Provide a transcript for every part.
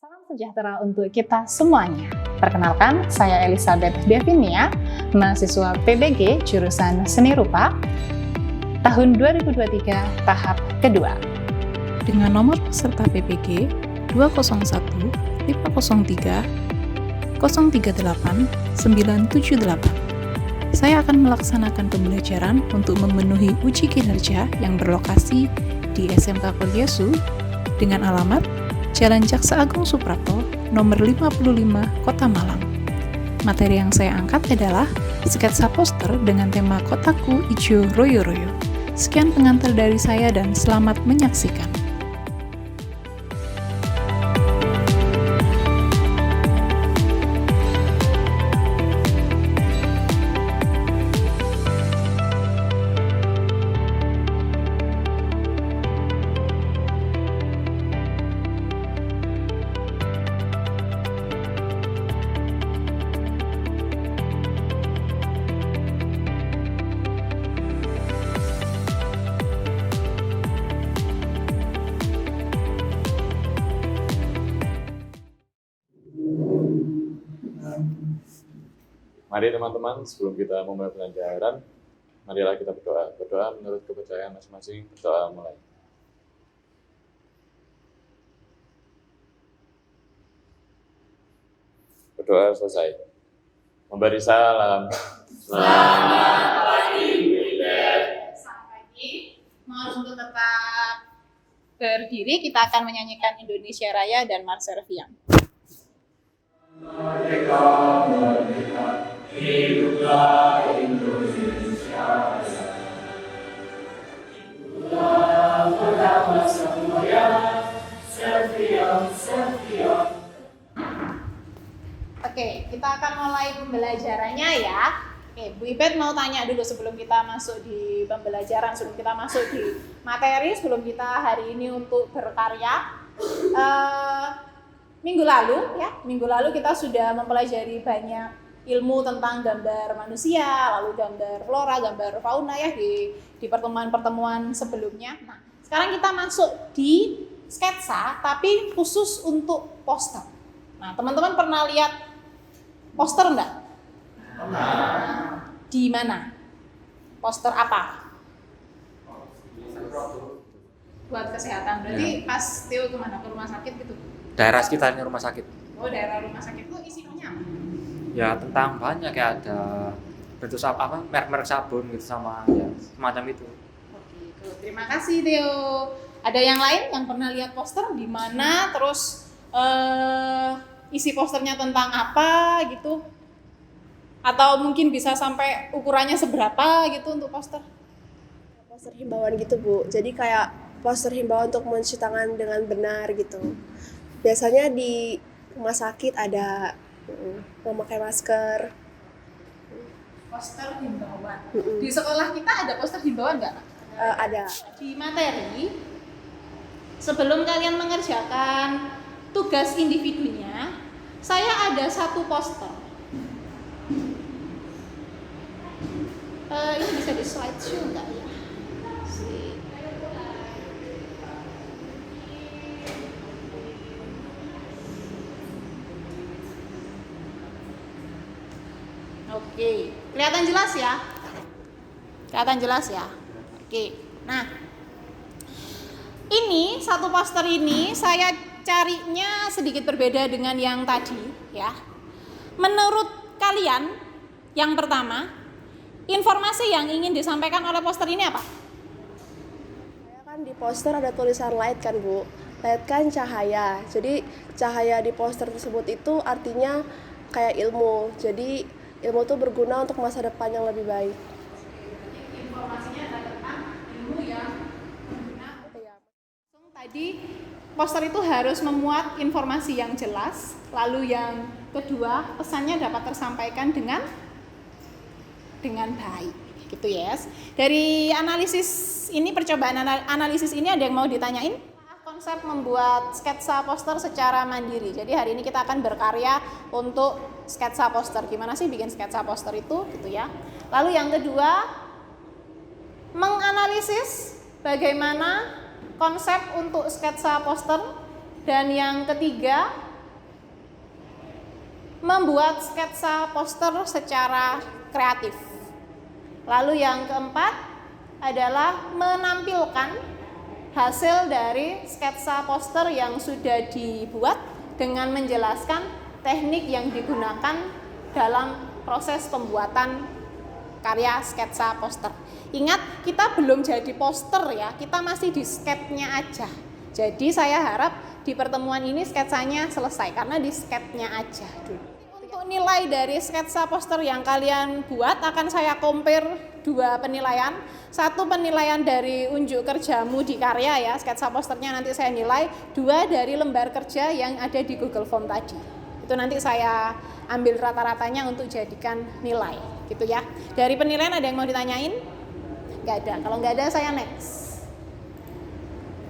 Salam sejahtera untuk kita semuanya. Perkenalkan, saya Elizabeth Devinia, mahasiswa PBG jurusan Seni Rupa, tahun 2023, tahap kedua. Dengan nomor peserta PPG 201 503 038 978. Saya akan melaksanakan pembelajaran untuk memenuhi uji kinerja yang berlokasi di SMK Kolyesu dengan alamat Jalan Jaksa Agung Suprapto, nomor 55, Kota Malang. Materi yang saya angkat adalah sketsa poster dengan tema Kotaku Ijo Royo Royo. Sekian pengantar dari saya dan selamat menyaksikan. Mari teman-teman, sebelum kita memulai pelajaran, marilah kita berdoa. Berdoa menurut kepercayaan masing-masing. Berdoa mulai. Berdoa selesai. Memberi salam. Selamat pagi, Butet. Selamat pagi. Mohon untuk tetap berdiri, kita akan menyanyikan Indonesia Raya dan Marcel Vian. Merdeka, merdeka, hiduplah Indonesia Raya. Hiduplah berdaulat semuanya, Sevian, Sevian. Oke, kita akan mulai pembelajarannya ya. Oke, Bu Ipet mau tanya dulu sebelum kita masuk di pembelajaran, sebelum kita masuk di materi, sebelum kita hari ini untuk berkarya. Minggu lalu kita sudah mempelajari banyak ilmu tentang gambar manusia, lalu gambar flora, gambar fauna ya di pertemuan-pertemuan sebelumnya. Nah, sekarang kita masuk di sketsa tapi khusus untuk poster. Nah, teman-teman pernah lihat poster enggak? Di mana? Poster apa? Buat kesehatan. Berarti pas Theo kemana? Ke rumah sakit gitu? Daerah sekitarnya rumah sakit. Oh, daerah rumah sakit itu isinya apa? Ya tentang banyak kayak ada bentuk apa merek-merek sabun gitu sama ya semacam itu. Oke, terima kasih Theo. Ada yang lain yang pernah lihat poster di mana? Terus isi posternya tentang apa gitu? Atau mungkin bisa sampai ukurannya seberapa gitu untuk poster? Poster himbauan gitu Bu, jadi kayak poster himbauan untuk mencuci tangan dengan benar gitu. Biasanya di rumah sakit ada memakai masker. Poster himbauan. Di sekolah kita ada poster himbauan nggak? Ada. Di materi, sebelum kalian mengerjakan tugas individunya, saya ada satu poster. Ini bisa di slideshow nggak ya? Oke, kelihatan jelas ya? Kelihatan jelas ya? Oke, nah ini satu poster ini saya carinya sedikit berbeda dengan yang tadi ya. Menurut kalian, yang pertama, informasi yang ingin disampaikan oleh poster ini apa? Kan di poster ada tulisan light kan Bu, light kan cahaya. Jadi cahaya di poster tersebut itu artinya kayak ilmu. Jadi ilmu itu berguna untuk masa depan yang lebih baik. Informasinya adalah tentang ilmu yang berguna. Tadi poster itu harus memuat informasi yang jelas. Lalu yang kedua, pesannya dapat tersampaikan dengan baik, gitu yes. Dari analisis ini, percobaan analisis ini ada yang mau ditanyain? Konsep membuat sketsa poster secara mandiri. Jadi hari ini kita akan berkarya untuk sketsa poster. Gimana sih bikin sketsa poster itu, gitu ya. Lalu yang kedua, menganalisis bagaimana konsep untuk sketsa poster. Dan yang ketiga, membuat sketsa poster secara kreatif. Lalu yang keempat adalah menampilkan hasil dari sketsa poster yang sudah dibuat dengan menjelaskan teknik yang digunakan dalam proses pembuatan karya sketsa poster. Ingat, kita belum jadi poster ya, kita masih di sketnya aja. Jadi saya harap di pertemuan ini sketsanya selesai karena di sketnya aja dulu. Untuk nilai dari sketsa poster yang kalian buat akan saya compare 2 penilaian. 1 penilaian dari unjuk kerjamu di karya ya, sketsa posternya nanti saya nilai. 2 dari lembar kerja yang ada di Google Form tadi. Itu nanti saya ambil rata-ratanya untuk jadikan nilai gitu ya. Dari penilaian ada yang mau ditanyain? Nggak ada. Kalau nggak ada saya next.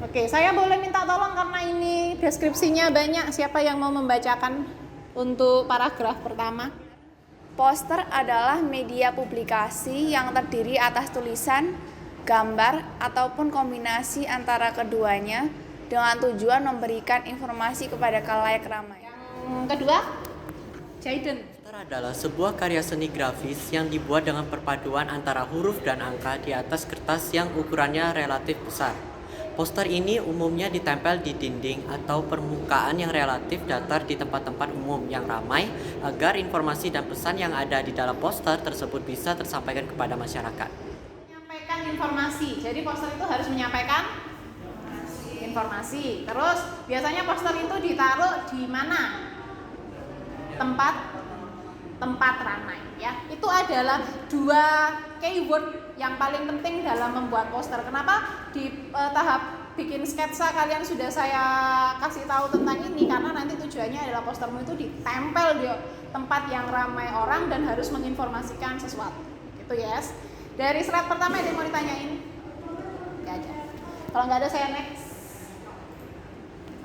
Oke, saya boleh minta tolong karena ini deskripsinya banyak. Siapa yang mau membacakan untuk paragraf pertama? Poster adalah media publikasi yang terdiri atas tulisan, gambar, ataupun kombinasi antara keduanya dengan tujuan memberikan informasi kepada khalayak ramai. Yang kedua, Jaiden. Poster adalah sebuah karya seni grafis yang dibuat dengan perpaduan antara huruf dan angka di atas kertas yang ukurannya relatif besar. Poster ini umumnya ditempel di dinding atau permukaan yang relatif datar di tempat-tempat umum yang ramai agar informasi dan pesan yang ada di dalam poster tersebut bisa tersampaikan kepada masyarakat. Menyampaikan informasi. Jadi poster itu harus menyampaikan informasi. Terus biasanya poster itu ditaruh di mana? Tempat ramai ya. Itu adalah 2 keyword yang paling penting dalam membuat poster. Kenapa di tahap bikin sketsa kalian sudah saya kasih tahu tentang ini? Karena nanti tujuannya adalah postermu itu ditempel di tempat yang ramai orang dan harus menginformasikan sesuatu. Gitu yes. Dari slide pertama ada yang mau ditanyain? Gak ada. Kalau nggak ada saya next.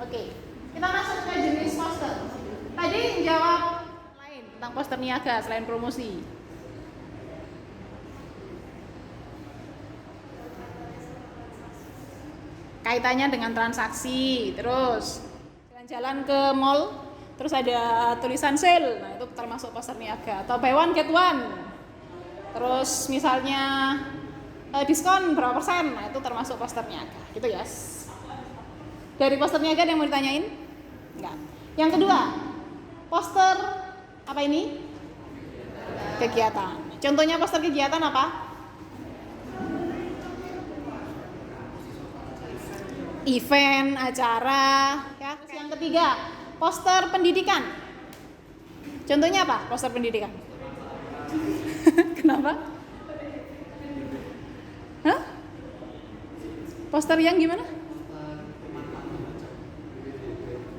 Oke, kita masuk ke jenis poster. Tadi jawab lain tentang poster niaga selain promosi. Kaitannya dengan transaksi, terus jalan-jalan ke mall, terus ada tulisan sale, nah itu termasuk poster niaga. Atau buy one get one, terus misalnya diskon berapa persen, nah itu termasuk poster niaga, gitu ya. Yes. Dari poster niaga ada yang mau ditanyain? Enggak. Yang kedua, poster apa ini? Kegiatan. Contohnya poster kegiatan apa? Event, acara, ya. Yang ketiga, poster pendidikan. Contohnya apa? Poster pendidikan. Kenapa? Hah? Poster yang gimana?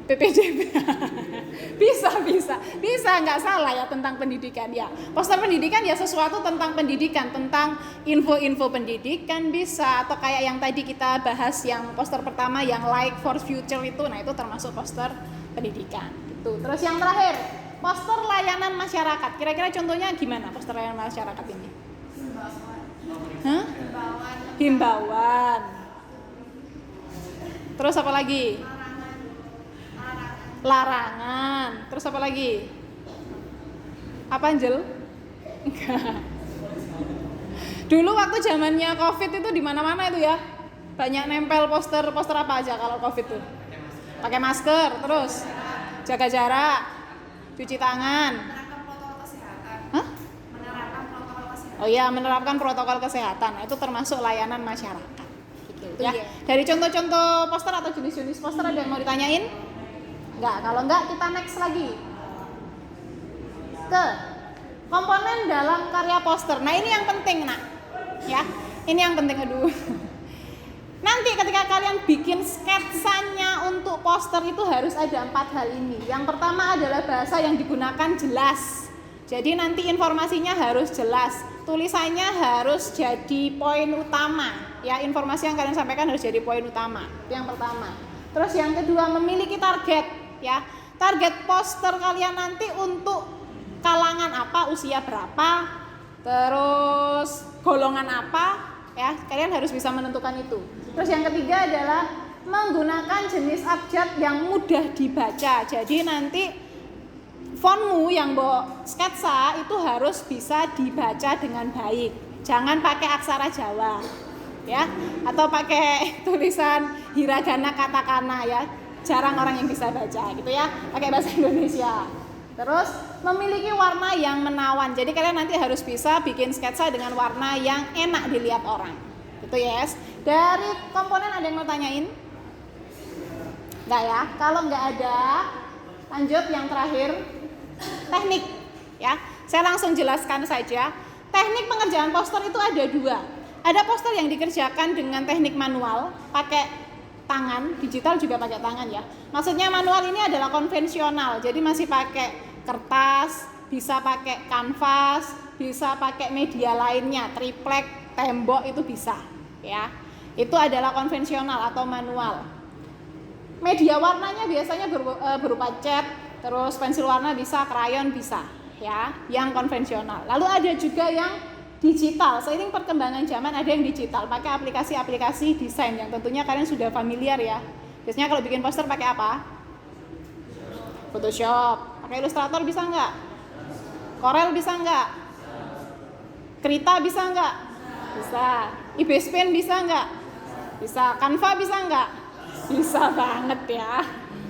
PPDB. bisa nggak salah ya tentang pendidikan ya. Poster pendidikan ya sesuatu tentang pendidikan, tentang info-info pendidikan bisa, atau kayak yang tadi kita bahas yang poster pertama yang like for future itu, nah itu termasuk poster pendidikan gitu. Terus yang terakhir, poster layanan masyarakat. Kira-kira contohnya gimana poster layanan masyarakat ini? Hah? Himbauan. Terus apa lagi? Larangan. Terus apa lagi? Apa Angel? Enggak. Dulu waktu zamannya Covid itu di mana-mana itu ya. Banyak nempel poster apa aja kalau Covid tuh? Pakai masker, terus jaga jarak, cuci tangan. Hah? Oh iya, menerapkan protokol kesehatan. Nah, itu termasuk layanan masyarakat. Gitu ya. Dari contoh-contoh poster atau jenis-jenis poster ada yang mau ditanyain? Enggak, kalau enggak kita next lagi ke komponen dalam karya poster. Nah ini yang penting nak, ya ini yang penting. Nanti ketika kalian bikin sketsanya untuk poster itu harus ada 4 hal ini. Yang pertama adalah bahasa yang digunakan jelas. Jadi nanti informasinya harus jelas, tulisannya harus jadi poin utama. Ya informasi yang kalian sampaikan harus jadi poin utama. Itu yang pertama. Terus yang kedua memiliki target. Ya, target poster kalian nanti untuk kalangan apa, usia berapa, terus golongan apa, ya kalian harus bisa menentukan itu. Terus yang ketiga adalah menggunakan jenis abjad yang mudah dibaca. Jadi nanti fontmu yang mbok sketsa itu harus bisa dibaca dengan baik. Jangan pakai aksara Jawa, ya, atau pakai tulisan hiragana katakana ya. Jarang orang yang bisa baca gitu ya. Pakai bahasa Indonesia. Terus memiliki warna yang menawan. Jadi kalian nanti harus bisa bikin sketsa dengan warna yang enak dilihat orang. Gitu yes. Dari komponen ada yang mau tanyain? Enggak ya? Kalau enggak ada, lanjut yang terakhir, teknik ya. Saya langsung jelaskan saja. Teknik pengerjaan poster itu ada dua. Ada poster yang dikerjakan dengan teknik manual, pakai tangan, digital juga pakai tangan ya. Maksudnya manual ini adalah konvensional, jadi masih pakai kertas, bisa pakai kanvas, bisa pakai media lainnya, triplek, tembok itu bisa ya. Itu adalah konvensional atau manual. Media warnanya biasanya berupa cat, terus pensil warna bisa, krayon bisa ya, yang konvensional. Lalu ada juga yang digital. Seiring perkembangan zaman ada yang digital, pakai aplikasi-aplikasi desain yang tentunya kalian sudah familiar ya. Biasanya kalau bikin poster pakai apa? Photoshop. Pakai Illustrator bisa nggak? Corel bisa nggak? Krita bisa nggak? Bisa. IBS Pen bisa nggak? Bisa. Canva bisa nggak? Bisa banget ya.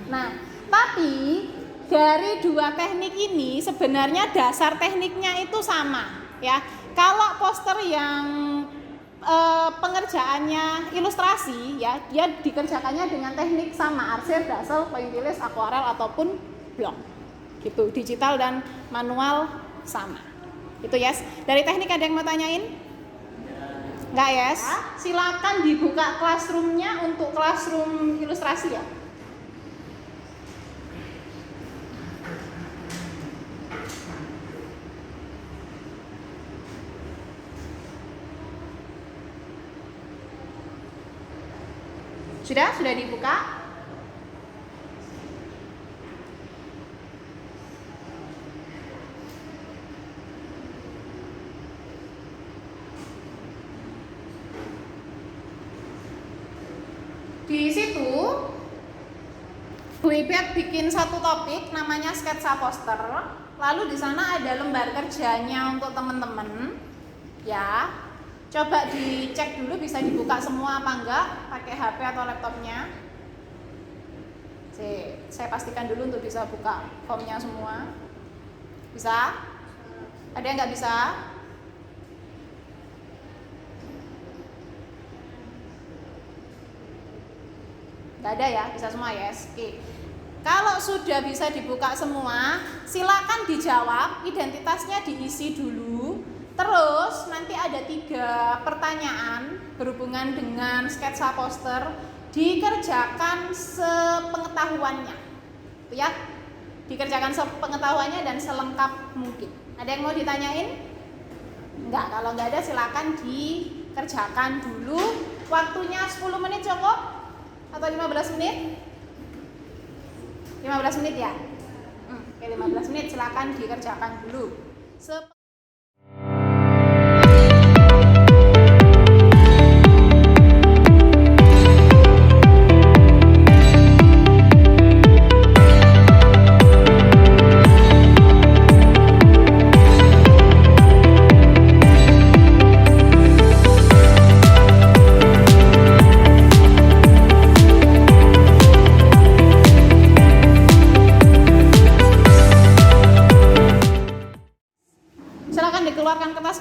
Nah, tapi dari dua teknik ini sebenarnya dasar tekniknya itu sama ya. Kalau poster yang pengerjaannya ilustrasi ya, dia dikerjakannya dengan teknik sama, arsir, dasel, pointillis, akuarel ataupun blok. Gitu, digital dan manual sama. Itu yes. Dari teknik ada yang mau tanyain? Enggak yes? Silakan dibuka classroom-nya untuk classroom ilustrasi ya. Sudah dibuka? Di situ Bu Ibet bikin satu topik namanya sketsa poster. Lalu di sana ada lembar kerjanya untuk teman-teman. Ya. Coba dicek dulu bisa dibuka semua apa enggak pakai HP atau laptopnya. Saya pastikan dulu untuk bisa buka formnya semua. Bisa? Ada yang nggak bisa? Nggak ada ya? Bisa semua yes? Oke. Kalau sudah bisa dibuka semua, silakan dijawab, identitasnya diisi dulu. Terus nanti ada 3 pertanyaan berhubungan dengan sketsa poster, dikerjakan sepengetahuannya, ya, dikerjakan sepengetahuannya dan selengkap mungkin. Ada yang mau ditanyain? Enggak, kalau enggak ada silakan dikerjakan dulu. Waktunya 10 menit cukup? Atau 15 menit? 15 menit ya? Oke, 15 menit silakan dikerjakan dulu.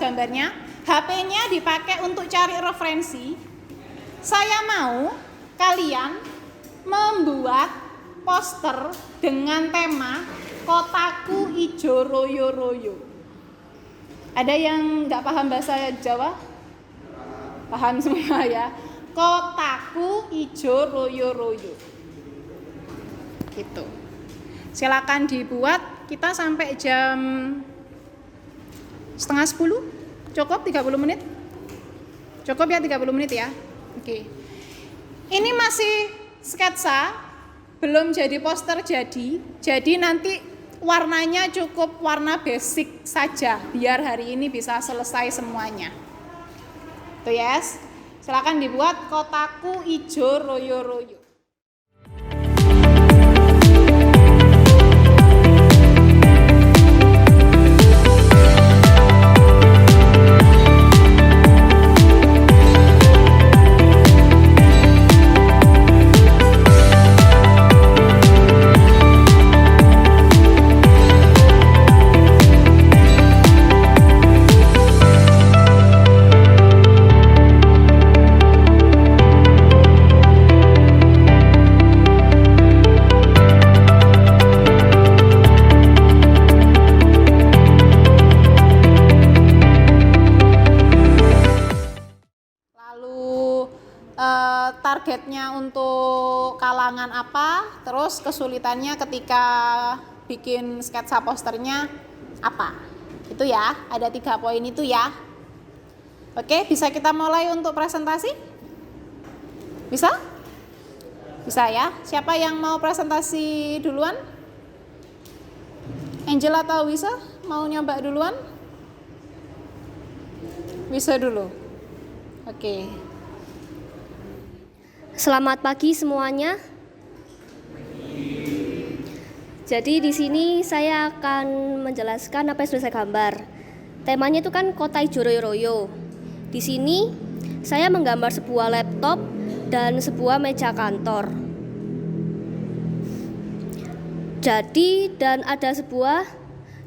Gambarnya, HP-nya dipakai untuk cari referensi. Saya mau kalian membuat poster dengan tema kotaku ijo royo-royo. Ada yang nggak paham bahasa Jawa? Paham semua ya? Kotaku ijo royo-royo. Gitu. Silakan dibuat. Kita sampai jam 9:30. Cukup 30 menit? Cukup ya 30 menit ya? Oke. Ini masih sketsa, belum jadi poster jadi. Jadi nanti warnanya cukup warna basic saja biar hari ini bisa selesai semuanya. Tuh yes. Silakan dibuat kotaku ijo royo-royo. targetnya untuk kalangan apa, terus kesulitannya ketika bikin sketsa posternya apa. Itu ya, ada 3 poin itu ya. Oke, bisa kita mulai untuk presentasi? Bisa? Bisa ya. Siapa yang mau presentasi duluan? Angel atau Wisa? Mau nyoba duluan? Wisa dulu. Oke. Selamat pagi semuanya. Jadi di sini saya akan menjelaskan apa yang sudah saya gambar. Temanya itu kan Kota Ijo Royo-Royo. Di sini saya menggambar sebuah laptop dan sebuah meja kantor. Jadi dan ada sebuah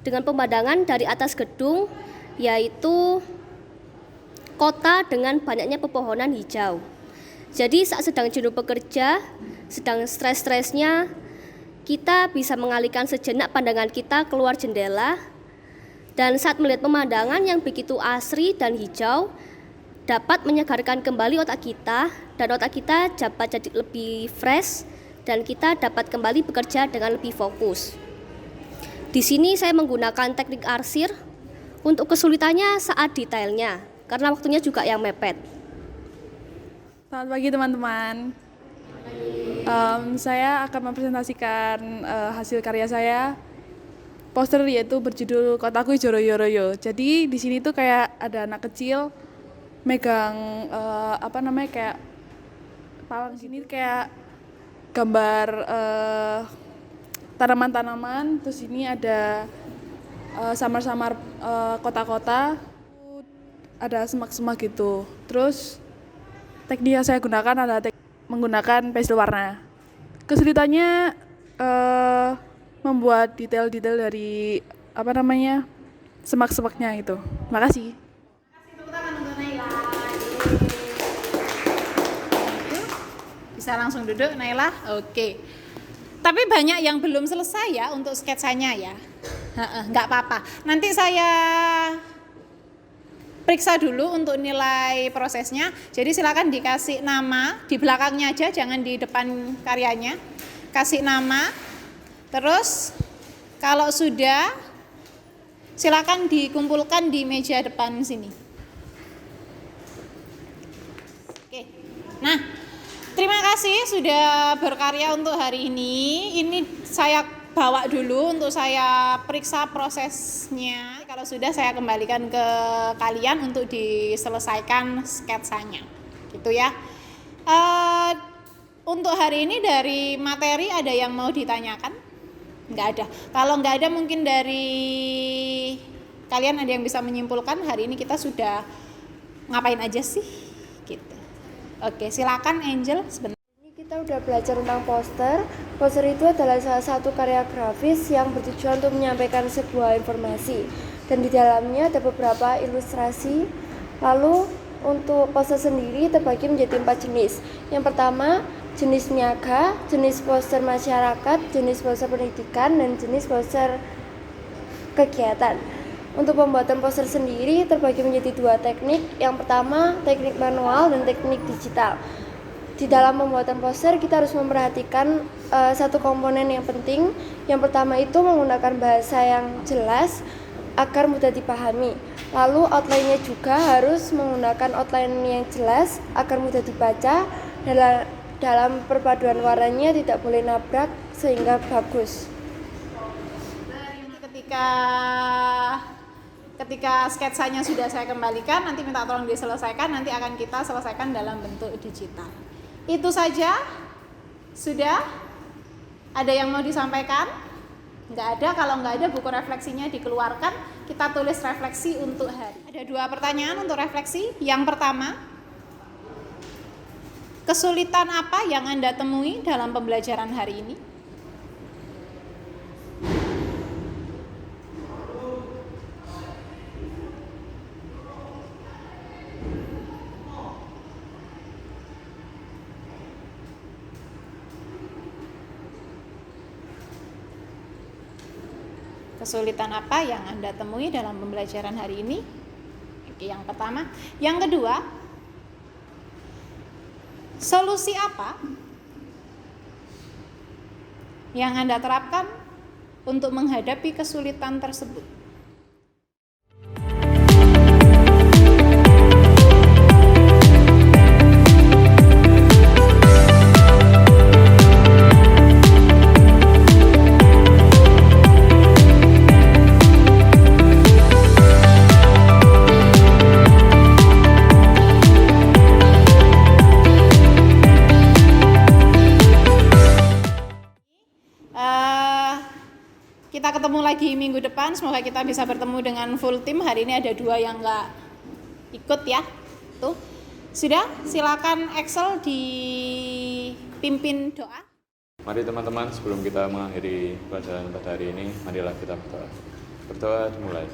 dengan pemandangan dari atas gedung, yaitu kota dengan banyaknya pepohonan hijau. Jadi saat sedang jenuh bekerja, sedang stres-stresnya, kita bisa mengalihkan sejenak pandangan kita keluar jendela, dan saat melihat pemandangan yang begitu asri dan hijau, dapat menyegarkan kembali otak kita, dan otak kita dapat jadi lebih fresh, dan kita dapat kembali bekerja dengan lebih fokus. Di sini saya menggunakan teknik arsir untuk kesulitannya saat detailnya, karena waktunya juga yang mepet. Selamat pagi teman-teman. Saya akan mempresentasikan hasil karya saya. Poster yaitu berjudul Kotaku Ijo Royo-Royo. Jadi di sini tuh kayak ada anak kecil megang kayak palang. Sini kayak gambar tanaman-tanaman. Terus ini ada samar-samar kota-kota. Ada semak-semak gitu. Terus teknik yang saya gunakan adalah menggunakan pensil warna. Kesulitannya membuat detail-detail dari semak-semaknya itu. Terima kasih. Tepuk tangan untuk Naila. Bisa langsung duduk Naila. Oke. Tapi banyak yang belum selesai ya untuk sketsanya ya. Nggak apa-apa. Nanti saya periksa dulu untuk nilai prosesnya. Jadi silakan dikasih nama di belakangnya aja, jangan di depan karyanya. Kasih nama. Terus kalau sudah, silakan dikumpulkan di meja depan sini. Oke. Nah, terima kasih sudah berkarya untuk hari ini. Ini saya bawa dulu untuk saya periksa prosesnya. Kalau sudah saya kembalikan ke kalian untuk diselesaikan sketsanya. Gitu ya. Untuk hari ini dari materi ada yang mau ditanyakan? Nggak ada. Kalau nggak ada mungkin dari kalian ada yang bisa menyimpulkan hari ini kita sudah ngapain aja sih? Gitu. Oke, silakan Angel sebentar. Kita udah belajar tentang poster. Poster itu adalah salah satu karya grafis yang bertujuan untuk menyampaikan sebuah informasi. Dan di dalamnya ada beberapa ilustrasi. Lalu untuk poster sendiri terbagi menjadi 4 jenis. Yang pertama, jenis niaga, jenis poster masyarakat, jenis poster pendidikan, dan jenis poster kegiatan. Untuk pembuatan poster sendiri terbagi menjadi 2 teknik. Yang pertama, teknik manual dan teknik digital. Di dalam pembuatan poster kita harus memperhatikan satu komponen yang penting. Yang pertama itu menggunakan bahasa yang jelas agar mudah dipahami. Lalu outline-nya juga harus menggunakan outline yang jelas agar mudah dibaca. Dalam perpaduan warnanya tidak boleh nabrak sehingga bagus. Ketika sketsanya sudah saya kembalikan, nanti minta tolong diselesaikan, nanti akan kita selesaikan dalam bentuk digital. Itu saja. Sudah? Ada yang mau disampaikan? Nggak ada. Kalau nggak ada, buku refleksinya dikeluarkan. Kita tulis refleksi untuk hari. Ada 2 pertanyaan untuk refleksi. Yang pertama, kesulitan apa yang Anda temui dalam pembelajaran hari ini? Kesulitan apa yang Anda temui dalam pembelajaran hari ini? Oke, yang pertama. Yang kedua, Solusi apa yang Anda terapkan untuk menghadapi kesulitan tersebut? Kita ketemu lagi minggu depan, semoga kita bisa bertemu dengan full tim. Hari ini ada 2 yang nggak ikut ya. Tuh, sudah, silakan Excel dipimpin doa. Mari teman-teman, sebelum kita mengakhiri pelajaran pada hari ini, marilah kita berdoa. Berdoa dimulai.